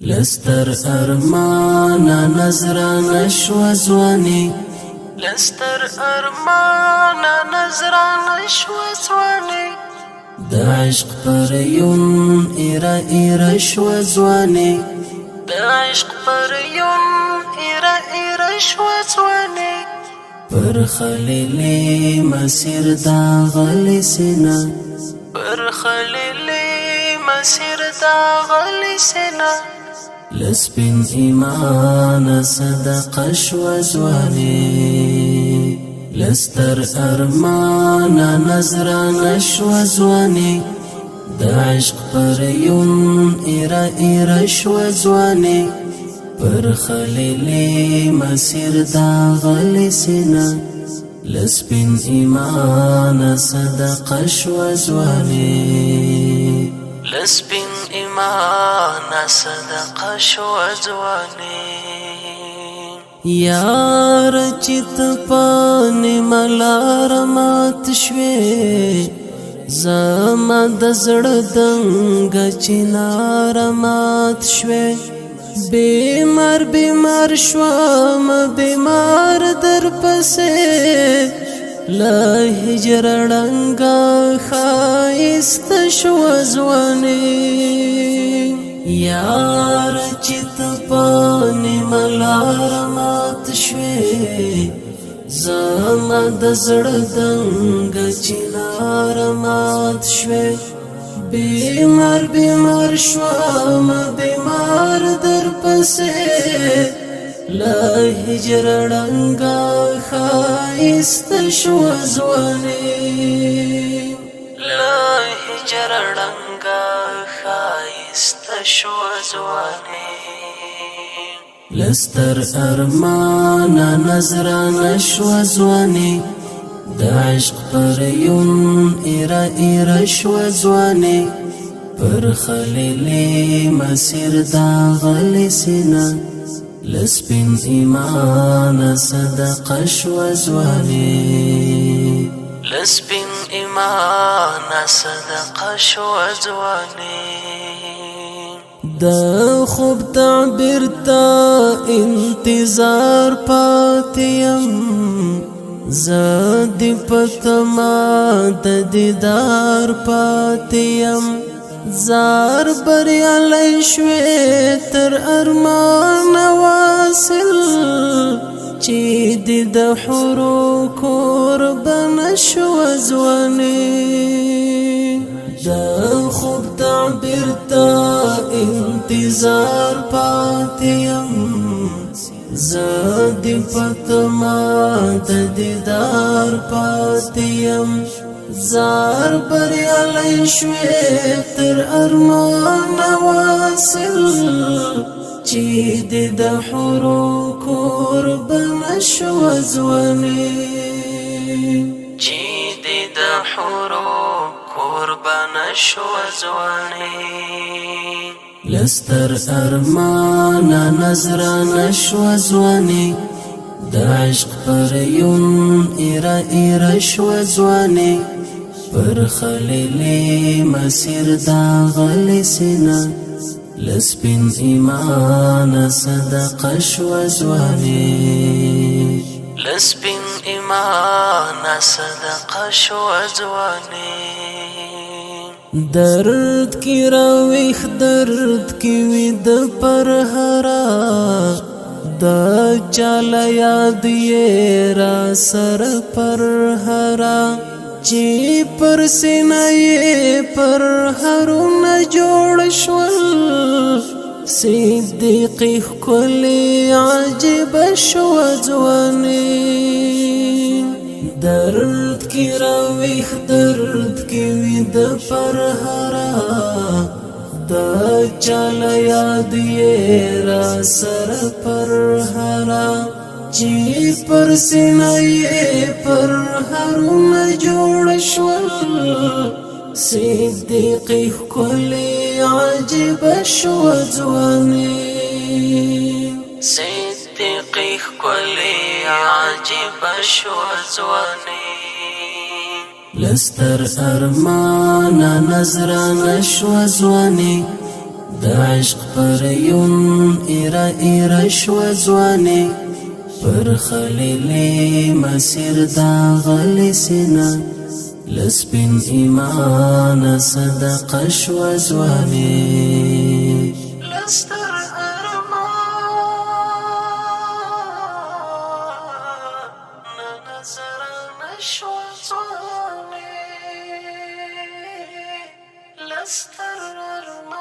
لستر ارمانا نظرانه شو ځواني لستر ارمانا نظرانه شو ځواني د عشق پر یون ایرا ایرا شو ځواني د عشق پر یون ایرا ایرا شو ځواني پر خلیلی مسیر دا غلی سینا پر خلیلی مسیر دا غلی سینا لسپین ایمان صدقه شو ځواني لستر ارمانا نظرانه شو ځواني د عشق پر یون ایرا ایرا شو ځواني پر خلیلی مسیر دا غلی سینا لسپین ایمان صدقه شو ځواني لسپین ایمان صدقه شو ځواني یار چت پانی ملار مات شوی زما د زړه دنګ چنار مات شوی بیمار بیمار شوم بیمار در پسې لا هجر ړنګا خایست شو ځواني یار چت پانی ملار مات شوی زما د زړه دنګ چنار مات شوی بیمار بیمار شوم بیمار در پسې لا هجر ړنګا خایست شو ځواني لا هجر ړنګا خایست شو ځواني لستر ارمانا نظرانه شو ځواني د عشق پر یون ایرا ایرا شو ځواني پر خلیلی مسیر دا غلی سینا لسپین ایمان صدقه شو ځواني لسپین ایمان صدقه شو ځواني د خوب تعبیر تا انتظار پاتیم زدی پتما د دیدار پاتیم زار بریالی شوی تر ارمان واصل چی دی د حورو قربان شو ځواني د خوب تعبیر تا انتظار پاتیم زدی پتما د دیدار پاتیم زار بریالی شوی تر ارمان واصل چی دی د حورو قربان شو ځواني چی دی د حورو قربان شو ځواني لستر ارمانا نظرانه شو ځواني د عشق پر یون ایرا ایرا شو ځواني پر خلیلی مسیر دا غلی سینا لسپین ایمان صدقه شو ځواني لسپین ایمان صدقه شو ځواني درد کی راویخ درد کی وید پر هرا دا چال یاد یہ را سر پر ہرا چی پر سینائی پر ہرون جوڑ شول صدیقی کلی عجب شو ځواني درد کی راویخ درد کی وید پر ہرا دا چال یاد یہ را سر پر ہرا چی پر سینائی پر ہرون جوڑ شول صدیقی کلی عجب شو ځواني صدیقی کلی عجب شو ځواني لستر ارمانا نظرانه شو ځواني د عشق پر یون ایرا ایرا شو ځواني پر خلیلی مسیر دا غلی سینا لسپین ایمان صدقه شو ځواني لستر Let's start